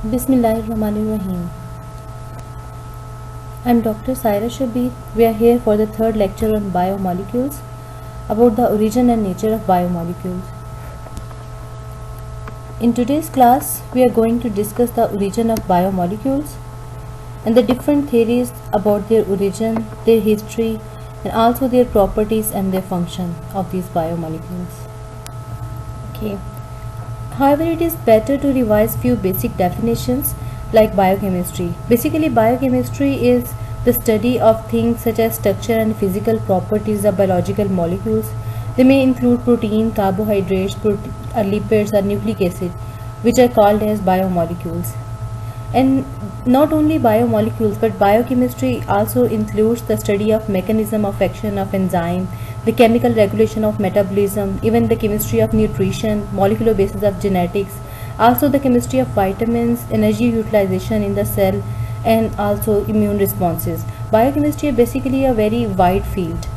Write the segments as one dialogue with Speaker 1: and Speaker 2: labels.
Speaker 1: Bismillahirrahmanirrahim. I'm Dr. Saira Shabir. We are here for the third lecture on biomolecules, about the origin and nature of biomolecules. In today's class, we are going to discuss the origin of biomolecules and the different theories about their origin, their history, and also their properties and their function of these biomolecules. Okay. However, it is better to revise few basic definitions like biochemistry. Basically, biochemistry is the study of things such as structure and physical properties of biological molecules. They may include protein, carbohydrates, lipids, or nucleic acid, which are called as biomolecules. And not only biomolecules, but biochemistry also includes the study of mechanism of action of enzyme, the chemical regulation of metabolism, even the chemistry of nutrition, molecular basis of genetics, also the chemistry of vitamins, energy utilization in the cell, and also immune responses. Biochemistry is basically a very wide field.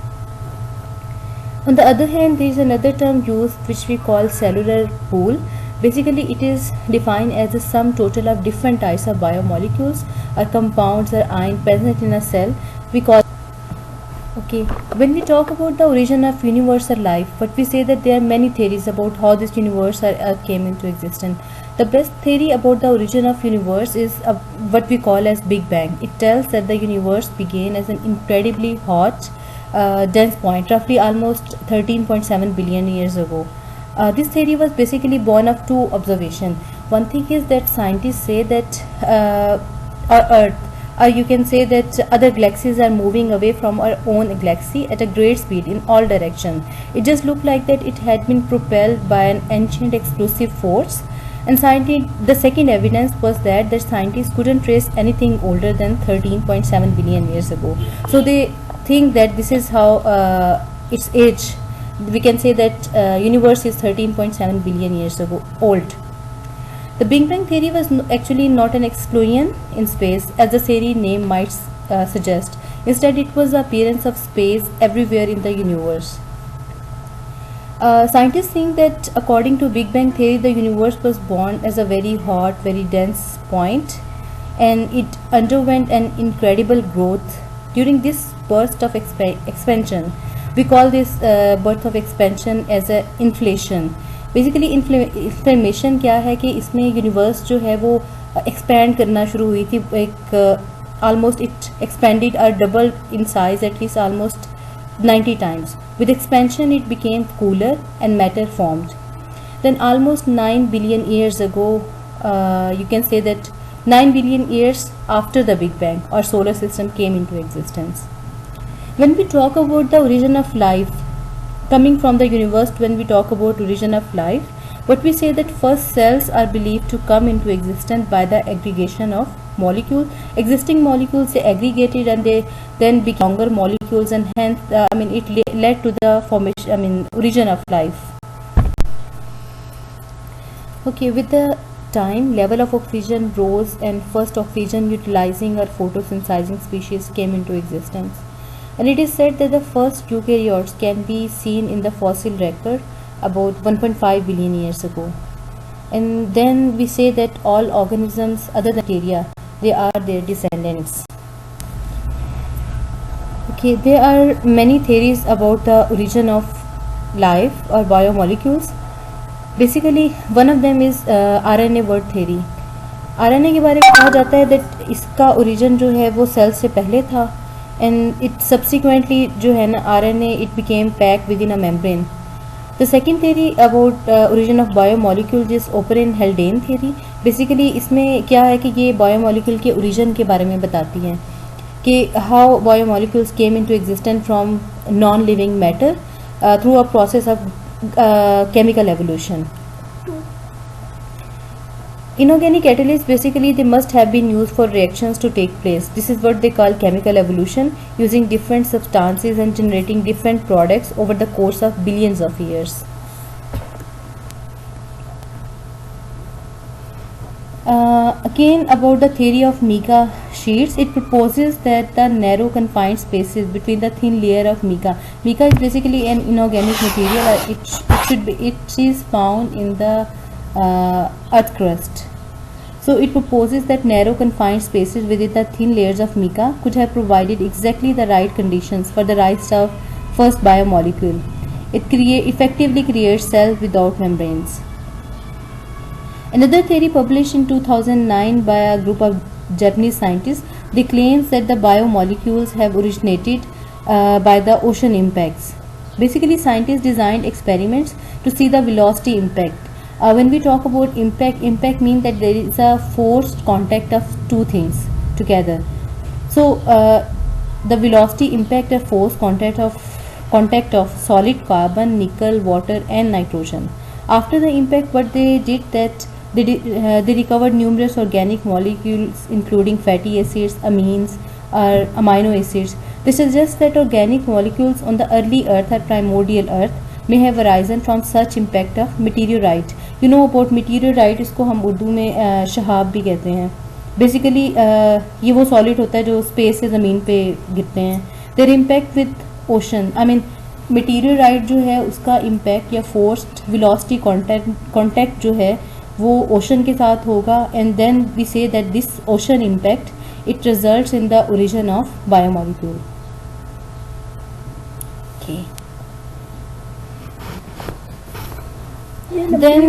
Speaker 1: On the other hand, there is another term used which we call cellular pool. Basically, it is defined as the sum total of different types of biomolecules or compounds or ions present in a cell. We call Okay, when we talk about the origin of universe or life, what we say that there are many theories about how this universe or earth came into existence. The best theory about the origin of universe is what we call as Big Bang. It tells that the universe began as an incredibly hot, dense point, roughly almost 13.7 billion years ago. This theory was basically born of two observations. One thing is that scientists say that our Earth, or you can say that other galaxies are moving away from our own galaxy at a great speed in all directions. It just looked like that it had been propelled by an ancient explosive force. And the second evidence was that the scientists couldn't trace anything older than 13.7 billion years ago. So they think that this is how its age. We can say that universe is 13.7 billion years ago old. The Big Bang theory was actually not an explosion in space, as the theory name might suggest. Instead, it was the appearance of space everywhere in the universe. Scientists think that according to Big Bang theory, the universe was born as a very hot, very dense point, and it underwent an incredible growth. During this burst of expansion, we call this birth of expansion as a inflation. Basically inflammation क्या है कि इसमें universe जो है वो expand करना शुरू हुई थी. एक almost it expanded or doubled in size at least almost 90 times. With expansion it became cooler and matter formed. Then almost 9 billion years ago, you can say that 9 billion years after the Big Bang, our solar system came into existence. When we talk about the origin of life coming from the universe, when we talk about origin of life, what we say that first cells are believed to come into existence by the aggregation of molecules. Existing molecules, they aggregated and they then became longer molecules, and hence it led to the formation, origin of life. Okay, with the time, level of oxygen rose and first oxygen utilizing or photosynthesizing species came into existence. And it is said that the first eukaryotes can be seen in the fossil record about 1.5 billion years ago. And then we say that all organisms other than bacteria, they are their descendants. Okay, there are many theories about the origin of life or biomolecules. Basically, one of them is RNA word theory. RNA के बारे में कहा जाता है that इसका origin जो है वो सेल से पहले था, and it subsequently जो है ना RNA it became packed within a membrane. The second theory about origin of biomolecule is O'Brien-Haldane theory. Basically इसमें क्या है कि ये biomolecule के origin के बारे में बताती हैं कि how biomolecules came into existence from non-living matter through a process of chemical evolution. Inorganic catalysts, basically they must have been used for reactions to take place. This is what they call chemical evolution, using different substances and generating different products over the course of billions of years. Again, about the theory of mica sheets, it proposes that the narrow confined spaces between the thin layer of mica. Mica is basically an inorganic material. It is found in the earth crust. So it proposes that narrow confined spaces within the thin layers of mica could have provided exactly the right conditions for the rise of first biomolecule. It effectively creates cells without membranes. Another theory published in 2009 by a group of Japanese scientists, they claims that the biomolecules have originated by the ocean impacts. Basically, scientists designed experiments to see the velocity impact. When we talk about impact means that there is a forced contact of two things together. So the velocity impact of forced contact of solid carbon, nickel, water, and nitrogen. After the impact, what they did that they recovered numerous organic molecules, including fatty acids, amines, or amino acids. This suggests that organic molecules on the early Earth or primordial Earth may have arisen from such impact of meteorite. You know about meteorite, इसको हम उर्दू में शहाब भी कहते हैं. Basically ये वो solid होता है जो स्पेस से ज़मीन पे गिरते हैं. There impact with ocean, I mean meteorite जो है उसका इम्पैक्ट या फोर्स्ड वेलोसिटी कॉन्टैक्ट जो है वो ओशन के साथ होगा. And then we say that this ocean impact it results in the origin of biomolecule. Okay. Then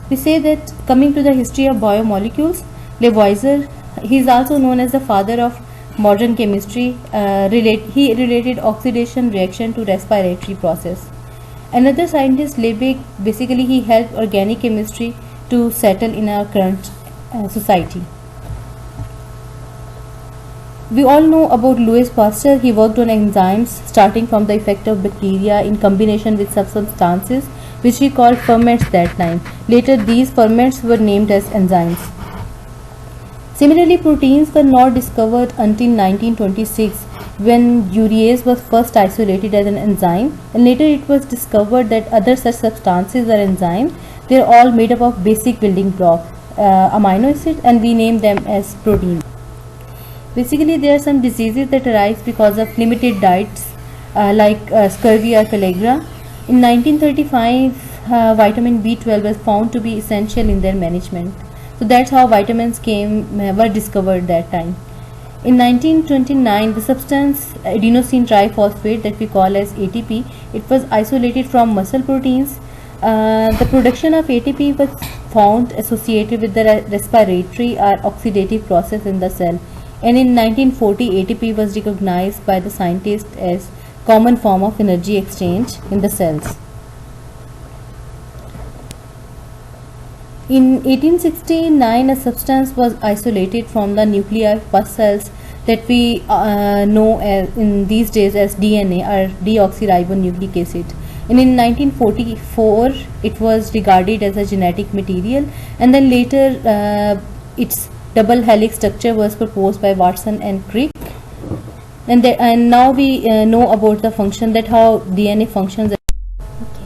Speaker 1: we say that coming to the history of biomolecules, Lavoisier, he is also known as the father of modern chemistry. He related oxidation reaction to respiratory process. Another scientist, Liebig, basically he helped organic chemistry to settle in our current society. We all know about Louis Pasteur. He worked on enzymes starting from the effect of bacteria in combination with some substances which he called ferments that time. Later these ferments were named as enzymes. Similarly, proteins were not discovered until 1926 when urease was first isolated as an enzyme, and later it was discovered that other such substances are enzymes. They are all made up of basic building block, amino acids, and we name them as proteins. Basically, there are some diseases that arise because of limited diets, like scurvy or pellagra. In 1935, vitamin B12 was found to be essential in their management. So that's how vitamins were discovered that time. In 1929, the substance adenosine triphosphate that we call as ATP, it was isolated from muscle proteins. The production of ATP was found associated with the respiratory or oxidative process in the cell. And in 1940, ATP was recognized by the scientists as common form of energy exchange in the cells. In 1869, a substance was isolated from the nuclei of pus cells that we know as, in these days as DNA or deoxyribonucleic acid. And in 1944, it was regarded as a genetic material, and then later its double helix structure was proposed by Watson and Crick. And now we know about the function, that how DNA functions. Okay.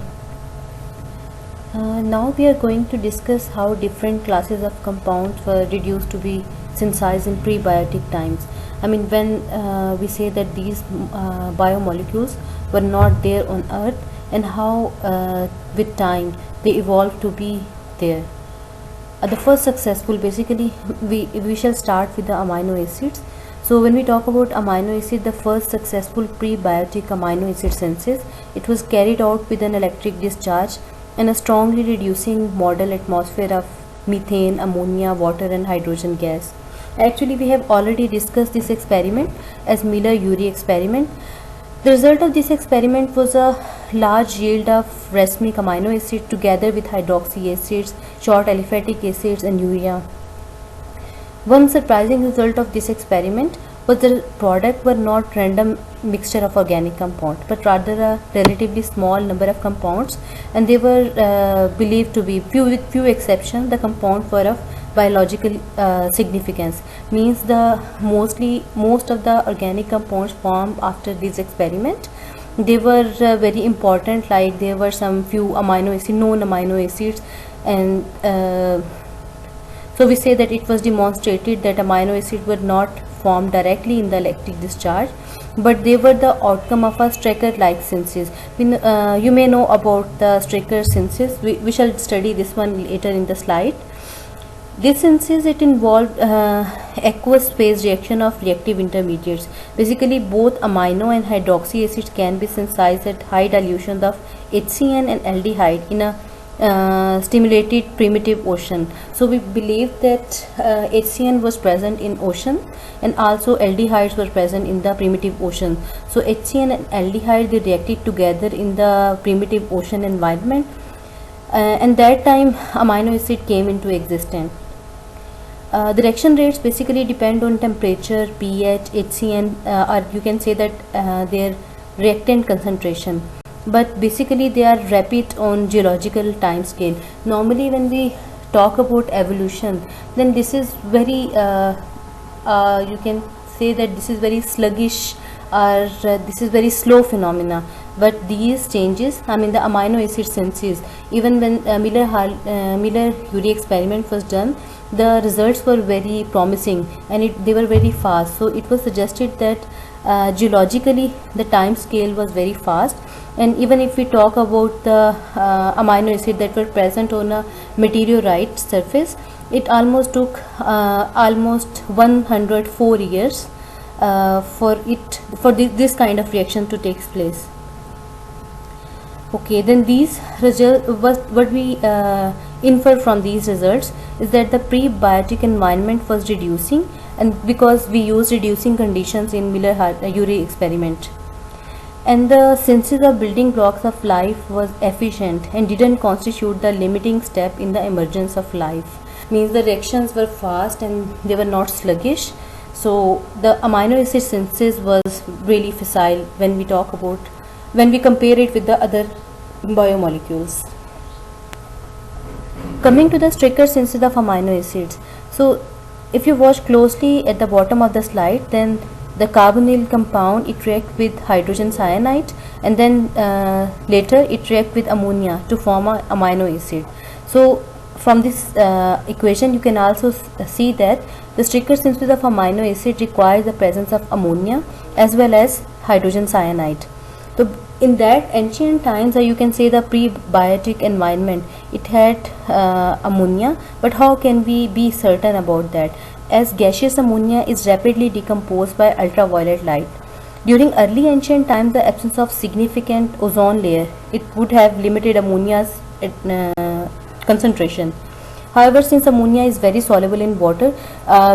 Speaker 1: Now we are going to discuss how different classes of compounds were reduced to be synthesized in prebiotic times. I mean, when we say that these biomolecules were not there on Earth, and how with time they evolved to be there. The first successful, basically we shall start with the amino acids. So when we talk about amino acid, the first successful prebiotic amino acid synthesis, it was carried out with an electric discharge and a strongly reducing model atmosphere of methane, ammonia, water and hydrogen gas. Actually, we have already discussed this experiment as Miller-Urey experiment. The result of this experiment was a large yield of racemic amino acid together with hydroxy acids, short aliphatic acids and urea. One surprising result of this experiment was the product were not random mixture of organic compounds, but rather a relatively small number of compounds, and they were believed to be, with few exceptions, the compounds were of biological significance. Means most of the organic compounds formed after this experiment, they were very important, like there were some few known amino acids, and so we say that it was demonstrated that amino acids were not formed directly in the electric discharge, but they were the outcome of a Strecker-like synthesis. You may know about the Strecker synthesis. We shall study this one later in the slide. This synthesis, it involved aqueous phase reaction of reactive intermediates. Basically, both amino and hydroxy acids can be synthesized at high dilutions of HCN and aldehyde in a stimulated primitive ocean. So we believe that HCN was present in ocean, and also aldehydes were present in the primitive ocean. So HCN and aldehyde, they reacted together in the primitive ocean environment, and that time amino acid came into existence. The reaction rates basically depend on temperature, pH, HCN, or you can say that their reactant concentration. But basically they are rapid on geological time scale. Normally when we talk about evolution, then this is very you can say that this is very sluggish, or this is very slow phenomena. But these changes, I mean the amino acid synthesis, even when Miller-Urey experiment was done, the results were very promising, and they were very fast. So it was suggested that geologically the time scale was very fast. And even if we talk about the amino acid that were present on a meteorite surface, it almost took almost 104 years for this kind of reaction to take place. Okay, then these results, what we infer from these results is that the prebiotic environment was reducing, and because we used reducing conditions in Miller-Urey experiment, and the synthesis of building blocks of life was efficient and didn't constitute the limiting step in the emergence of life. Means the reactions were fast and they were not sluggish. So the amino acid synthesis was really facile when we compare it with the other biomolecules. Coming to the Strecker synthesis of amino acids. So if you watch closely at the bottom of the slide, then the carbonyl compound, it reacts with hydrogen cyanide, and then later it reacts with ammonia to form an amino acid. So from this equation you can also see that the Strecker synthesis of amino acid requires the presence of ammonia as well as hydrogen cyanide. So in that ancient times, you can say the prebiotic environment, it had ammonia, but how can we be certain about that, as gaseous ammonia is rapidly decomposed by ultraviolet light. During early ancient times, the absence of significant ozone layer, it would have limited ammonia's concentration. However, since ammonia is very soluble in water,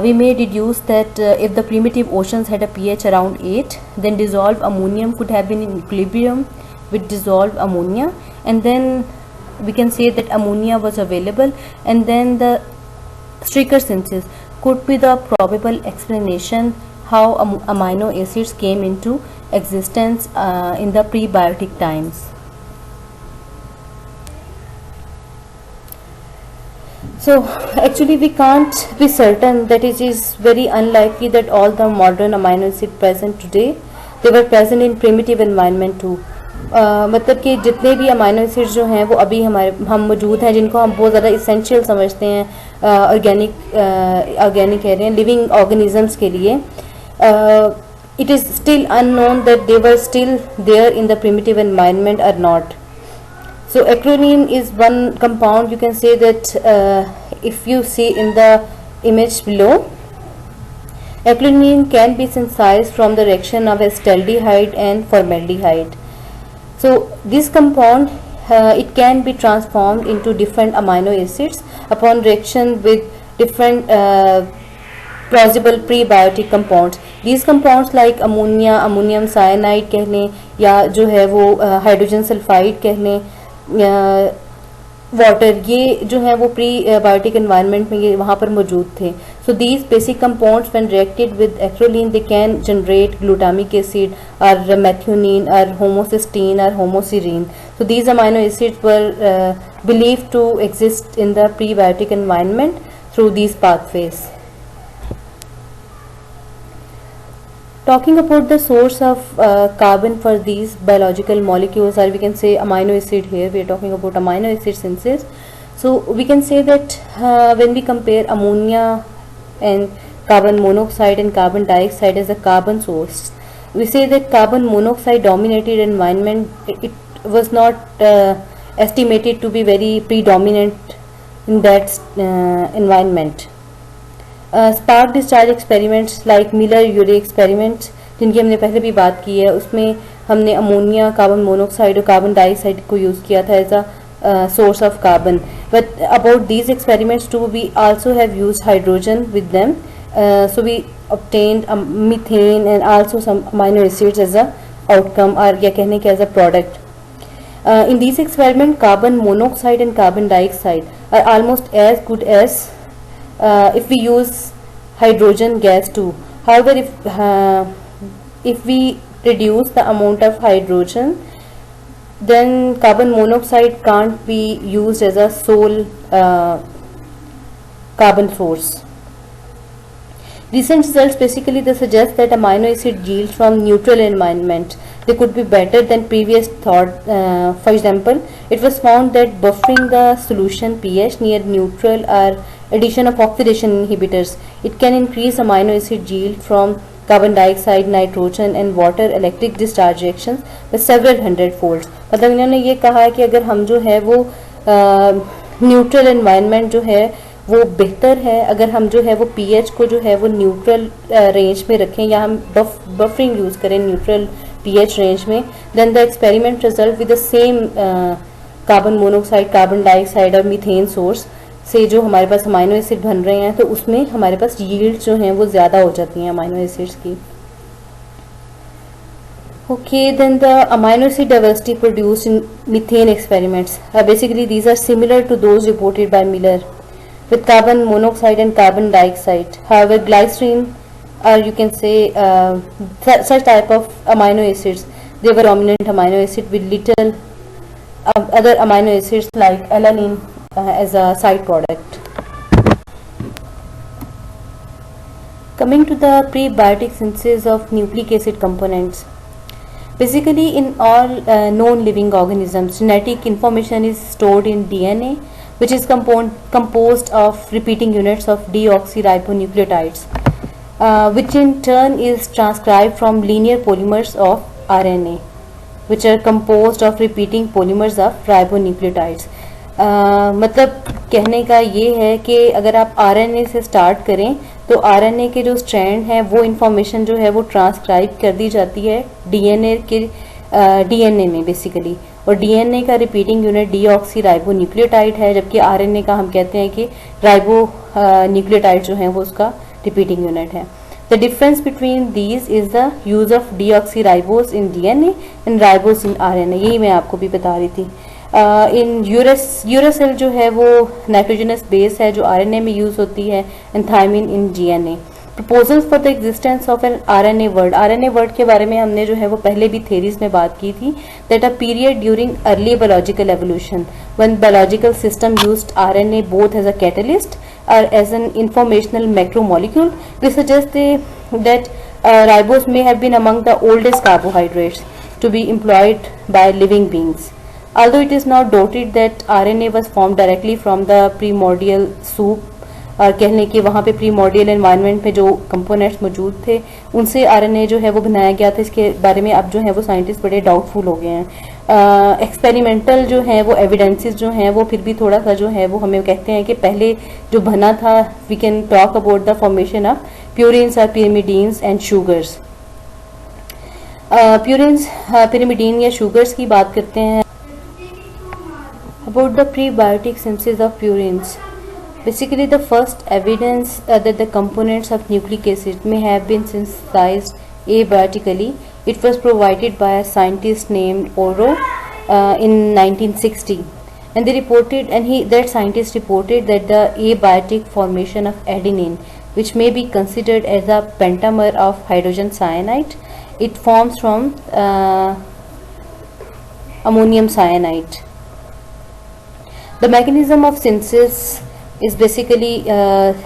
Speaker 1: we may deduce that if the primitive oceans had a pH around 8, then dissolved ammonium could have been in equilibrium with dissolved ammonia, and then we can say that ammonia was available, and then the Strecker synthesis could be the probable explanation how amino acids came into existence in the prebiotic times. So actually we can't be certain, that it is very unlikely that all the modern amino acids present today, they were present in primitive environment too. मतलब कि जितने भी amino acids जो हैं वो अभी हम मौजूद हैं, जिनको हम बहुत ज़्यादा इसेंशियल समझते हैं ऑर्गेनिक कह रहे हैं लिविंग ऑर्गेनिजम्स के लिए, it is still unknown that they were still there in the primitive environment or not. So acrolein is one compound, you can say that if you see in the image below, acrolein can be synthesized from the reaction of acetaldehyde and formaldehyde. So this compound it can be transformed into different amino acids upon reaction with different plausible prebiotic compounds. These compounds like ammonia, ammonium cyanide कह लें, या जो है वो hydrogen sulphide कह लें, water, ये जो है वो प्रीबायोटिक एनवायरनमेंट में ये वहाँ पर मौजूद थे. So these basic compounds when reacted with acrolein they can generate glutamic acid और मेथियोनीन और होमोसिस्टीन और homoserine. So these amino acids were believed to exist in the prebiotic environment through these pathways. Talking about the source of carbon for these biological molecules, or we can say amino acid, here we are talking about amino acid synthesis. So we can say that when we compare ammonia and carbon monoxide and carbon dioxide as a carbon source. We say that carbon monoxide dominated environment. It was not estimated to be very predominant in that environment. Spark discharge experiments like Miller Urey experiments जिनकी हमने पहले भी बात की है, उसमें हमने ammonia, carbon monoxide और कार्बन डाइऑक्साइड को यूज़ किया था as a source of carbon. But about these experiments too we also have use hydrogen with them, so we obtained methane and also some amino acids as a outcome, or या कहने के as a product. In these experiments, carbon monoxide and carbon dioxide are almost as good as if we use hydrogen gas too. However, if we reduce the amount of hydrogen, then carbon monoxide can't be used as a sole carbon source. Recent results basically they suggest that amino acid yields from neutral environment they could be better than previous thought. For example, it was found that buffering the solution pH near neutral or addition of oxidation inhibitors, it can increase amino acid yield from carbon dioxide, nitrogen and water electric discharge reactions by several hundred folds. मतलब इन्होंने ये कहा है कि अगर हम जो है वो न्यूट्रल एनवायरनमेंट जो है वो बेहतर है, अगर हम जो है वो पीएच को जो है वो न्यूट्रल रेंज में रखें या हम बफरिंग यूज़ करें न्यूट्रल पीएच रेंज में, then the experiment result with the same carbon monoxide, carbon dioxide और मीथेन सोर्स से जो हमारे पास अमाइनो एसिड बन रहे हैं, तो उसमें हमारे पास यील्ड जो हैं वो ज़्यादा हो जाती हैं अमाइनो एसिड्स की. Okay, then the amino acid diversity produced in methane experiments, basically these are similar to those reported by Miller with carbon monoxide and carbon dioxide. However, glycerine, or you can say such type of amino acids, they were dominant amino acid with little other amino acids like alanine as a side product. Coming to the prebiotic synthesis of nucleic acid components. Basically, in all known living organisms, genetic information is stored in DNA, which is composed of repeating units of deoxyribonucleotides, which in turn is transcribed from linear polymers of RNA, which are composed of repeating polymers of ribonucleotides. मतलब कहने का ये है कि अगर आप RNA से start करें तो RNA के जो स्ट्रैंड हैं वो इन्फॉर्मेशन जो है वो ट्रांसक्राइब कर दी जाती है DNA में बेसिकली, और DNA का रिपीटिंग यूनिट डीऑक्सीराइबोन्यूक्लियोटाइड है, जबकि RNA का हम कहते हैं कि राइबो न्यूक्लियोटाइड जो है वो उसका रिपीटिंग यूनिट है. The difference between these is the use of deoxyribose in DNA and ribose in RNA. यही मैं आपको भी बता रही थी. इन यूरासिल जो है वो नाइट्रोजनस बेस है जो RNA में यूज़ होती है, and thymine in DNA. Proposals for the existence of an RNA world के बारे में हमने जो है वो पहले भी थेरीज में बात की थी. That a period during early biological evolution when biological system used RNA both as a catalyst और as an informational macromolecule. We suggest that ribose may have been among the oldest carbohydrates to be employed by living beings. Although it is now noted that RNA was formed directly from the primordial soup, और कहने कि वहाँ पे primordial environment में जो components मौजूद थे उनसे RNA जो है वो बनाया गया था, इसके बारे में अब जो है वो साइंटिस्ट बड़े डाउटफुल हो गए हैं. एक्सपेरिमेंटल जो है वो एविडेंसेस जो हैं वो फिर भी थोड़ा सा जो है वो हमें कहते हैं कि पहले जो बना था, we can talk about the formation of purines और pyrimidines and sugars. Purines, pyrimidine या शुगर्स की बात करते हैं. About the prebiotic synthesis of purines. Basically, the first evidence that the components of nucleic acid may have been synthesized abiotically, it was provided by a scientist named Oro in 1960, and that scientist reported that the abiotic formation of adenine, which may be considered as a pentamer of hydrogen cyanide, it forms from ammonium cyanide. The mechanism of synthesis is basically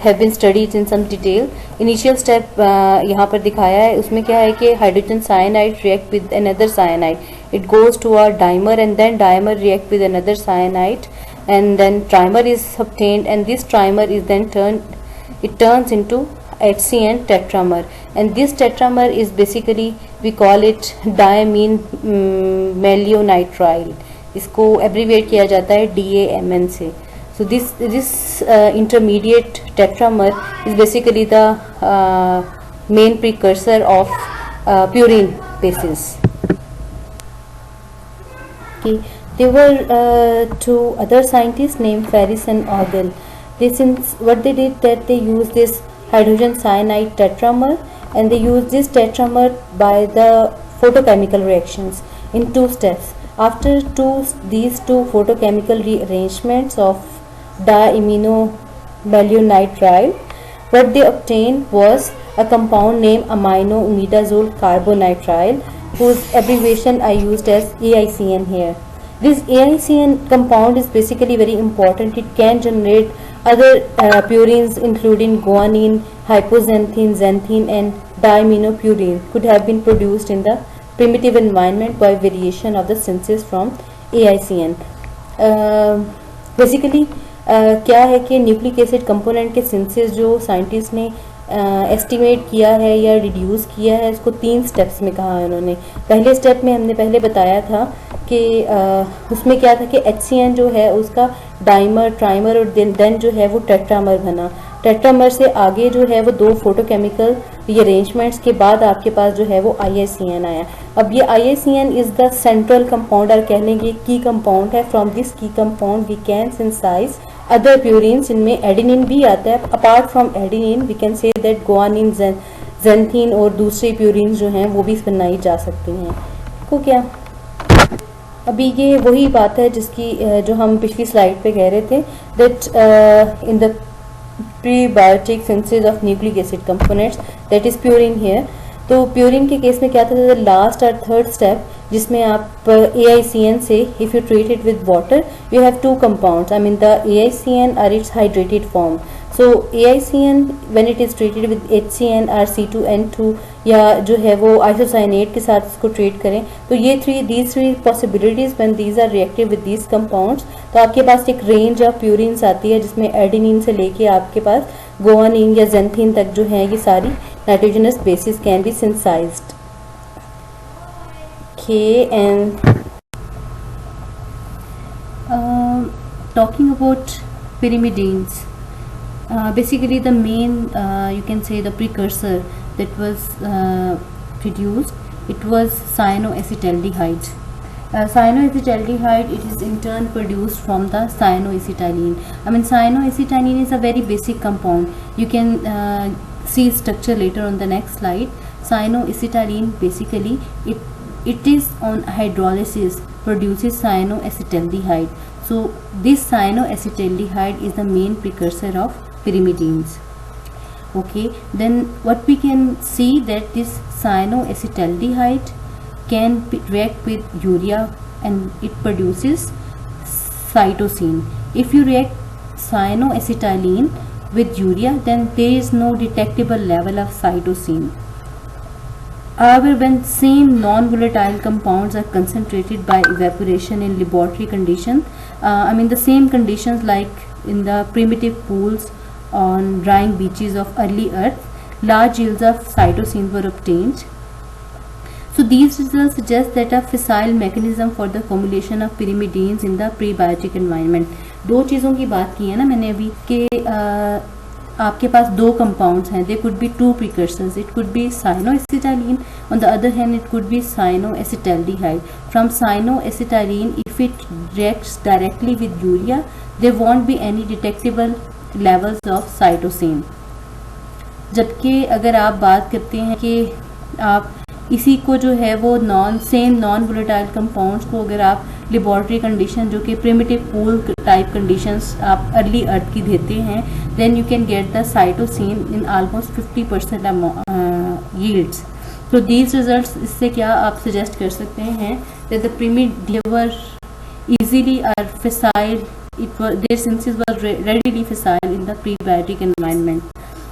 Speaker 1: have been studied in some detail. Initial step यहाँ पर दिखाया है, उसमें क्या है कि hydrogen cyanide react with another cyanide. It goes to a dimer and then dimer react with another cyanide and then trimer is obtained, and this trimer is then turns into HCN tetramer, and this tetramer is basically we call it diamine malonitrile. इसको abbreviate किया जाता है DAMN से. So this intermediate tetramer is basically the main precursor of purine bases. Okay. There were two other scientists named Ferris and Orgel. What they did, that they used this hydrogen cyanide tetramer, and they used this tetramer by the photochemical reactions in two steps. After these two photochemical rearrangements of diaminomalonitrile, what they obtained was a compound named aminoimidazole carbonitrile, whose abbreviation I used as AICN here. This AICN compound is basically very important. It can generate other purines including guanine, hypoxanthine, xanthine, and diaminopurine could have been produced in the primitive environment by variation of the synthesis from AICN. Basically क्या है कि nucleic acid component के synthesis जो scientist ने estimate किया है या reduce किया है, इसको 3 स्टेप्स में कहा है उन्होंने. पहले स्टेप में हमने पहले बताया था कि उसमें क्या था कि HCN जो है उसका डाइमर, ट्राइमर और देन जो है वो टेट्रामर बना. टेट्रामर से आगे जो है वो 2 फोटोकेमिकल रीअरेंजमेंट्स के बाद आपके पास जो है वो IICN आया. अब ये IICN is the central compound, और कहने की की कंपाउंड है. From this key compound we can synthesise other purines. इनमें एडेनिन भी आता है. Apart from adenine we can say that guanine, xanthine और दूसरे प्यूरिन्स जो हैं वो भी बनाई जा सकती हैं. को क्या अभी ये वही बात है जिसकी जो हम पिछली स्लाइड पे कह रहे थे, that in the prebiotic synthesis of nucleic acid components, that is purine here. तो प्यूरिन के केस में क्या था, लास्ट और थर्ड स्टेप जिसमें आप AICN से if you treat it with water you have 2 compounds. I mean the AICN are its hydrated form. So AICN when it is treated with HCN or C2N2 या जो है वो isocyanate के साथ इसको ट्रीट करें, तो ये these three possibilities when these are reactive with these compounds, तो आपके पास एक रेंज ऑफ प्यूरिन्स आती है जिसमें एडेनिन से लेके आपके पास गुआनिन या xanthine तक जो है ये सारी nitrogenous bases can be synthesised. Okay, and talking about pyrimidines, basically the main you can say the precursor that was produced, it was cyanoacetaldehyde. Cyanoacetaldehyde, it is in turn produced from the cyanoacetylene. I mean cyanoacetylene is a very basic compound. You can see structure later on the next slide. Cyanoacetylene basically it is on hydrolysis produces cyanoacetaldehyde. So this cyanoacetaldehyde is the main precursor of pyrimidines. Okay, then what we can see that this cyanoacetaldehyde can react with urea and it produces cytosine. If you react cyanoacetylene with urea, then there is no detectable level of cytosine. However, when same non-volatile compounds are concentrated by evaporation in laboratory conditions, I mean the same conditions like in the primitive pools on drying beaches of early Earth, large yields of cytosine were obtained. So these results suggest that a fissile mechanism for the formulation of pyrimidines in the prebiotic environment. 2 चीज़ों की बात की है ना मैंने अभी कि आपके पास 2 compounds हैं. There could be 2 precursors. It could be cyanoacetylene. On the other hand, it could be cyanoacetaldehyde. From cyanoacetylene, if it reacts directly with urea, there won't be any detectable levels of cytosine. जबकि अगर आप बात करते हैं कि आप इसी को जो है वो नॉन वोलेटाइल कंपाउंड्स को अगर आप लेबॉर्ट्री कंडीशन जो कि प्रिमिटिव पूल टाइप कंडीशंस आप अर्ली अर्थ की देते हैं, then you can get the cytosine in almost 50% yields. तो दीज रिजल्ट्स इससे क्या आप सजेस्ट कर सकते हैं that the primitive were easily are fissile, their synthesis was readily fissile in the prebiotic environment.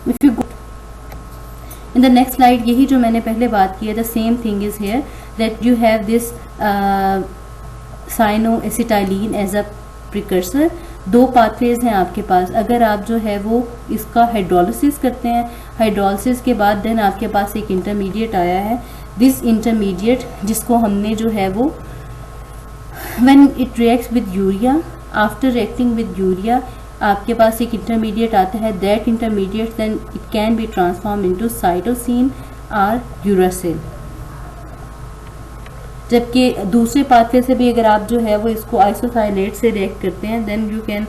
Speaker 1: If you go in the next slide, यही जो मैंने पहले बात की है, the same thing is here that you have this cyanoacetylene as a precursor, दो pathways हैं आपके पास. अगर आप जो है वो इसका हाइड्रोलिसिस करते हैं, हाइड्रोलिसिस के बाद देन आपके पास एक इंटरमीडिएट आया है. दिस इंटरमीडिएट जिसको हमने जो है वो when it reacts with urea, after reacting with urea आपके पास एक इंटरमीडिएट आता है. That intermediate then it can be transform into cytosine और यूरासिल. जबकि दूसरे पाथवे से भी अगर आप जो है वो इसको आइसोसाइलेट से रिएक्ट करते हैं then you can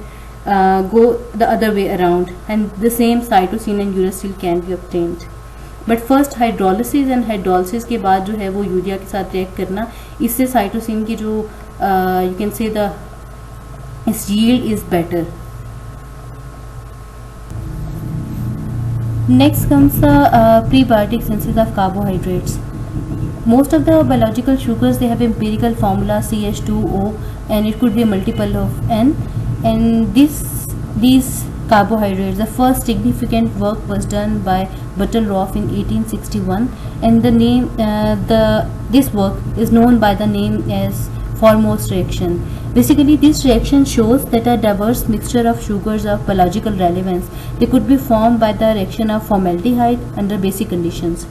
Speaker 1: go the other way around and the same cytosine and uracil can be obtained. But first hydrolysis and hydrolysis के बाद जो है वो यूरिया के साथ रिएक्ट करना, इससे साइटोसिन की जो you can say the its yield is better. Next comes the prebiotic synthesis of carbohydrates. Most of the biological sugars they have empirical formula CH2O and it could be a multiple of N. And these carbohydrates, the first significant work was done by Butterworth in 1861, and the name this work is known by the name as Formose reaction. Basically, this reaction shows that a diverse mixture of sugars of biological relevance they could be formed by the reaction of formaldehyde under basic conditions.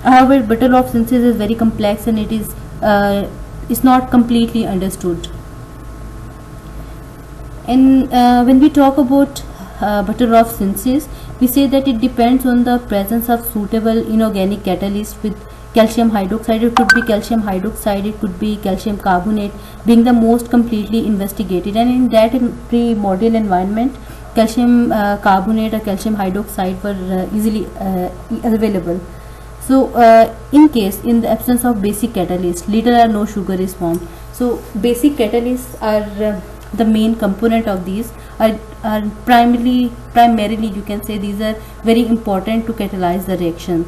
Speaker 1: However, Butterworth synthesis is very complex and it is not completely understood. And when we talk about Butterworth synthesis, we say that it depends on the presence of suitable inorganic catalyst with calcium hydroxide. It could be calcium hydroxide, it could be calcium carbonate being the most completely investigated, and in that pre-modern environment calcium carbonate or calcium hydroxide were easily available. So in the absence of basic catalyst, little or no sugar is formed. So basic catalysts are the main component of these are primarily you can say these are very important to catalyze the reaction.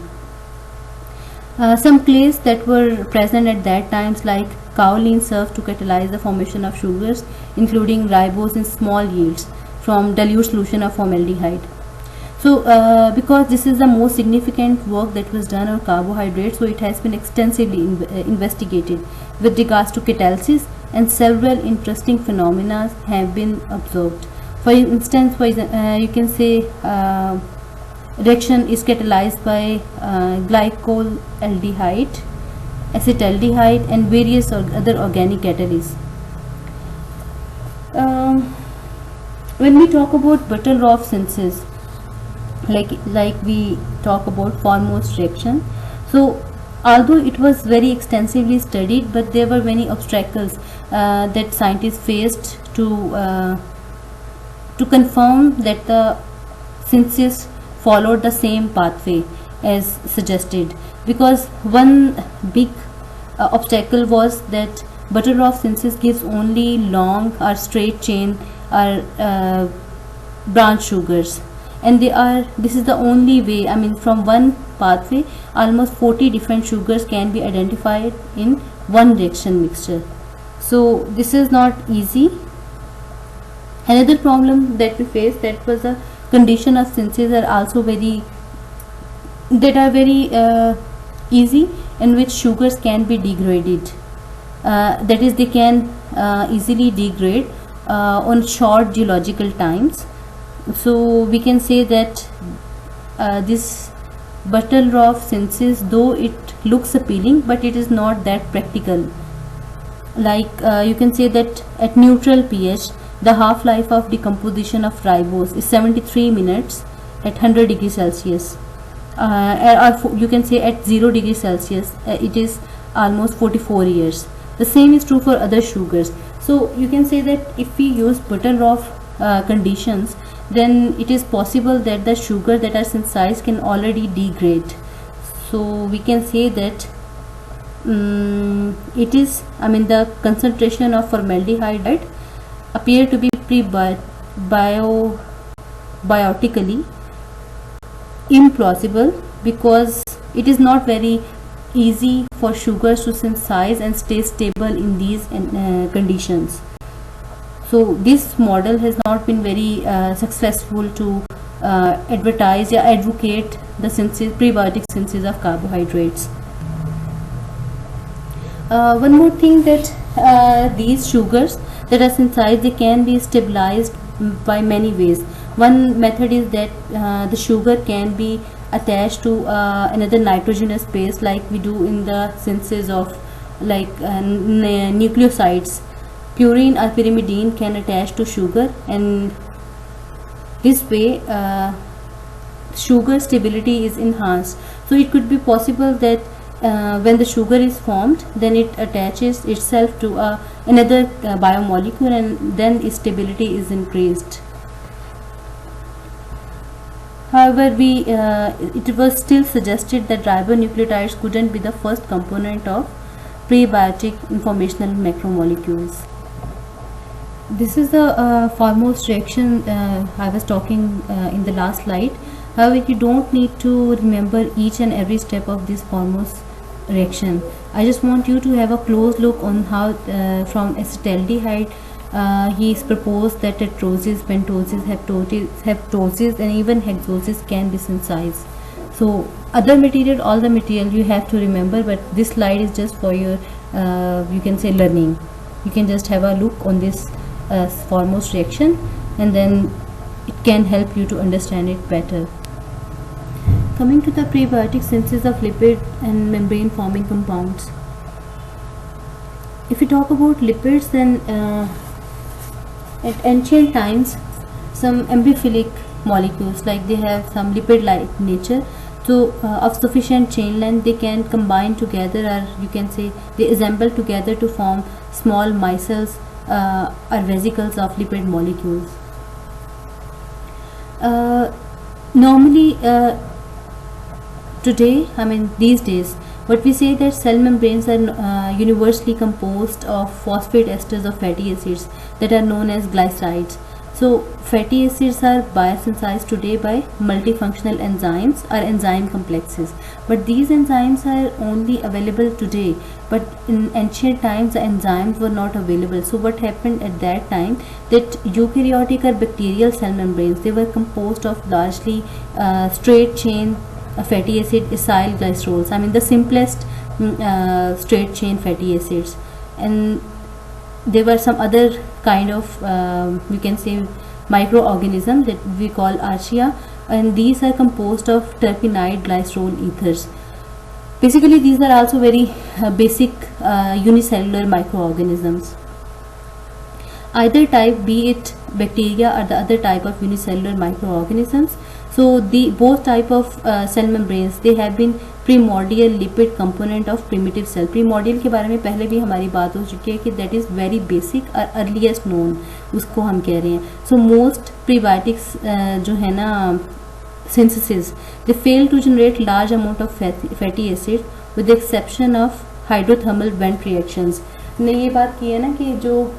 Speaker 1: Some clays that were present at that times like kaolin served to catalyze the formation of sugars including ribose in small yields from dilute solution of formaldehyde. So because this is the most significant work that was done on carbohydrates, so it has been extensively investigated with regards to catalysis, and several interesting phenomena have been observed. For instance, you can say reaction is catalyzed by glycolaldehyde, acetaldehyde and various other organic catalysts. When we talk about Butterworth synthesis, like we talk about Formose reaction, so although it was very extensively studied, but there were many obstacles that scientists faced to confirm that the synthesis followed the same pathway as suggested, because one big obstacle was that Butterworth synthesis gives only long or straight chain or branch sugars, and this is the only way. I mean, from one pathway almost 40 different sugars can be identified in one reaction mixture. So this is not easy. Another problem that we faced, that was the condition of synthesis are also very easy, in which sugars can be degraded. That is, they can easily degrade on short geological times. So we can say that this Butterworth synthesis, though it looks appealing, but it is not that practical. Like you can say that at neutral pH, the half-life of decomposition of ribose is 73 minutes at 100 degrees Celsius. Or you can say at 0 degrees Celsius, it is almost 44 years. The same is true for other sugars. So you can say that if we use Butterworth conditions, then it is possible that the sugar that are synthesized can already degrade. So we can say that it is, I mean, the concentration of formaldehyde appear to be biotically implausible, because it is not very easy for sugars to synthesize and stay stable in these conditions. So this model has not been very successful to advertise or advocate the prebiotic synthesis of carbohydrates. One more thing, that these sugars that are synthesized, they can be stabilized by many ways. One method is that the sugar can be attached to another nitrogenous base, like we do in the synthesis of like nucleosides. Purine or pyrimidine can attach to sugar, and this way sugar stability is enhanced. So it could be possible that when the sugar is formed, then it attaches itself to another biomolecule, and then its stability is increased. However, it was still suggested that ribonucleotides couldn't be the first component of prebiotic informational macromolecules. This is the foremost reaction I was talking in the last slide. However, you don't need to remember each and every step of this foremost reaction. I just want you to have a close look on how from acetaldehyde he's proposed that tetrosis, pentoses, heptoses and even hexoses can be synthesized. So other material, all the material you have to remember, but this slide is just for your you can say learning. You can just have a look on this foremost reaction, and then it can help you to understand it better. Coming to the prebiotic synthesis of lipid and membrane forming compounds. If we talk about lipids, then at ancient times some amphiphilic molecules, like they have some lipid like nature, so of sufficient chain length, they can combine together, or you can say they assemble together to form small micelles or vesicles of lipid molecules. Normally today, I mean these days, what we say that cell membranes are universally composed of phosphate esters of fatty acids that are known as glycerides. So fatty acids are biosynthesized today by multifunctional enzymes or enzyme complexes, but these enzymes are only available today, but in ancient times the enzymes were not available. So what happened at that time, that eukaryotic or bacterial cell membranes, they were composed of largely straight chain fatty acid acyl glycerols, I mean the simplest straight chain fatty acids, and there were some other kind of you can say microorganisms that we call archaea, and these are composed of terpenide glycerol ethers. Basically these are also very basic unicellular microorganisms. Either type, be it bacteria or the other type of unicellular microorganisms, so the both type of cell membranes, they have been primordial lipid component of primitive cell. Primordial के बारे में पहले भी हमारी बात हो चुकी है कि that is very basic और earliest known, उसको हम कह रहे हैं. So most prebiotics जो है ना synthesis, they fail to generate large amount of fatty acid with the exception of hydrothermal vent reactions. ने ये बात की है ना कि जो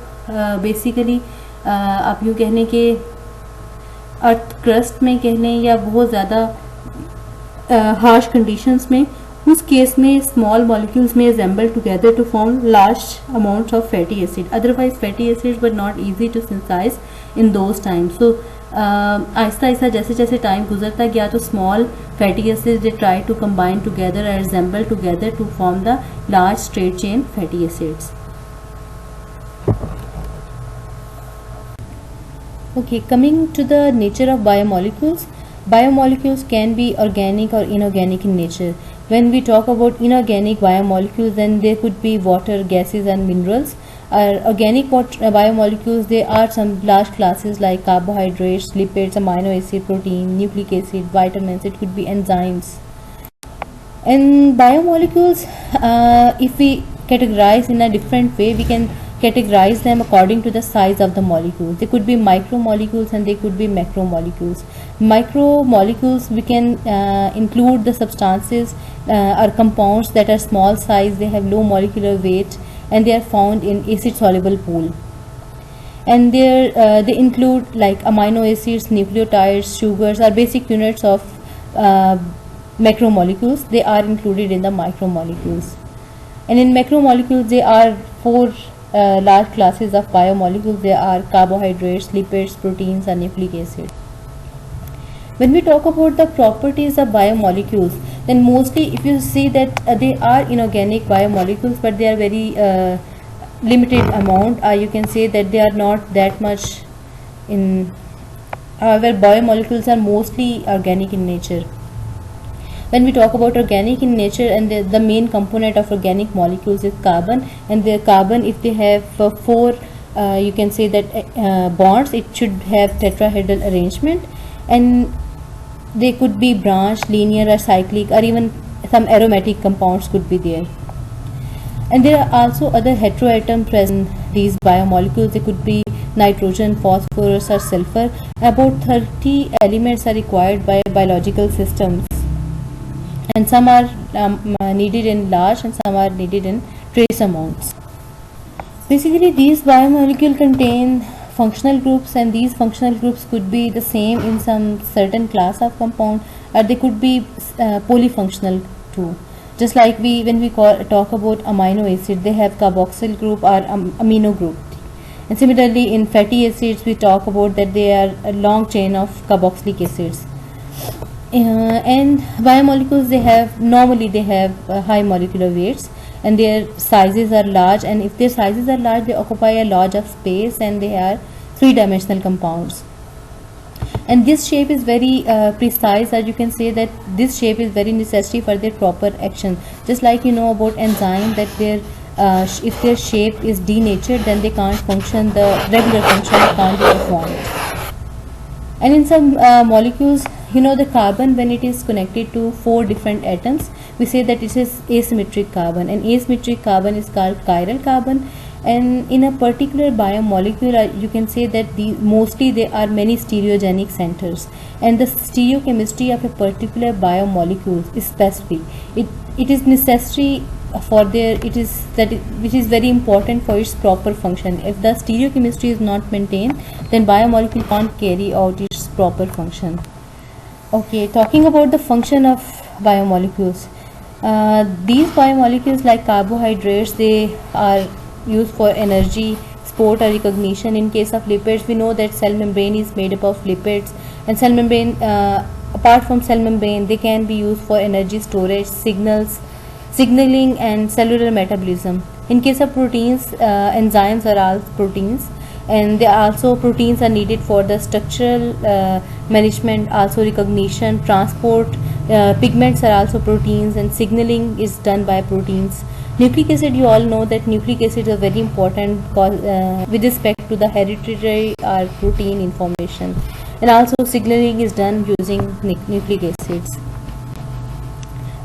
Speaker 1: बेसिकली आप यूँ कहने के अर्थ क्रस्ट में कह लें या बहुत ज़्यादा हार्श कंडीशंस में, उस केस में स्मॉल मॉलिक्यूल्स में assemble together to form large amounts of fatty acid. Otherwise fatty acids were not easy to synthesize in those times. So Aahista Aahista जैसे जैसे टाइम गुजरता गया तो small fatty acids they try to combine together और assemble together to form the large straight chain fatty acids. Okay, coming to the nature of biomolecules. Biomolecules can be organic or inorganic in nature. When we talk about inorganic biomolecules, then there could be water, gases and minerals. Organic biomolecules, they are some large classes like carbohydrates, lipids, amino acid, protein, nucleic acid, vitamins. It could be enzymes. And biomolecules, if we categorize in a different way, we can categorize them according to the size of the molecules. They could be micromolecules and they could be macromolecules. Micromolecules, we can include the substances or compounds that are small size, they have low molecular weight, and they are found in acid soluble pool. And they include like amino acids, nucleotides, sugars are basic units of macromolecules. They are included in the micromolecules. And in macromolecules, there are four large classes of biomolecules. They are carbohydrates, lipids, proteins and nucleic acid. When we talk about the properties of biomolecules, then mostly if you see that they are inorganic biomolecules, but they are very limited amount. You can say that they are not that much in. However, biomolecules are mostly organic in nature. When we talk about organic in nature, and the main component of organic molecules is carbon, and the carbon, if they have four, you can say that bonds, it should have tetrahedral arrangement, and they could be branched, linear or cyclic, or even some aromatic compounds could be there. And there are also other heteroatom present in these biomolecules. They could be nitrogen, phosphorus or sulfur. About 30 elements are required by biological systems, and some are needed in large and some are needed in trace amounts. Basically, these biomolecules contain functional groups, and these functional groups could be the same in some certain class of compound, or they could be polyfunctional too. Just like when we talk about amino acid, they have carboxyl group or amino group. And similarly, in fatty acids, we talk about that they are a long chain of carboxylic acids. And biomolecules, normally they have high molecular weights, and their sizes are large, and if their sizes are large, they occupy a large of space, and they are three-dimensional compounds. And this shape is very precise, as you can say that this shape is very necessary for their proper action. Just like you know about enzyme, that if their shape is denatured, then they can't function, the regular function can't be performed. And in some molecules, you know, the carbon, when it is connected to 4 different atoms, we say that it is asymmetric carbon, and asymmetric carbon is called chiral carbon. And in a particular biomolecule, you can say that mostly there are many stereogenic centers, and the stereochemistry of a particular biomolecule is specific. It is necessary for which is very important for its proper function. If the stereochemistry is not maintained, then biomolecule can't carry out its proper function. Okay, talking about the function of biomolecules, these biomolecules like carbohydrates, they are used for energy, sport or recognition. In case of lipids, we know that cell membrane is made up of lipids, and cell membrane, apart from cell membrane, they can be used for energy storage, signaling and cellular metabolism. In case of proteins, enzymes are all proteins, and proteins are needed for the structural management, also recognition, transport. Pigments are also proteins, and signaling is done by proteins. Nucleic acid, you all know that nucleic acids are very important with respect to the hereditary or protein information, and also signaling is done using nucleic acids.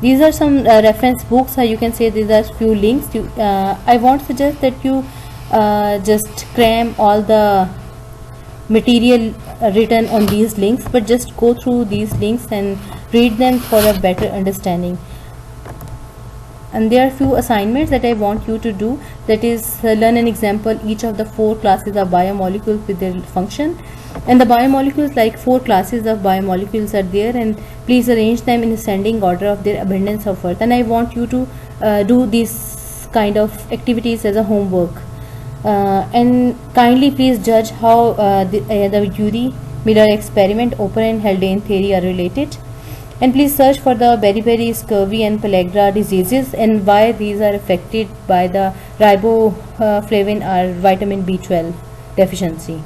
Speaker 1: These are some reference books, or you can say these are few links. I won't suggest that you just cram all the material written on these links, but just go through these links and read them for a better understanding. And there are few assignments that I want you to do, that is learn an example each of the 4 classes of biomolecules with their function. And the biomolecules, like 4 classes of biomolecules are there, and please arrange them in ascending order of their abundance of worth. And I want you to do these kind of activities as a homework, and kindly please judge how the Urey-Miller experiment, Oper and Haldane theory are related. And please search for the beriberi, scurvy and pellagra diseases, and why these are affected by the riboflavin or vitamin B12 deficiency.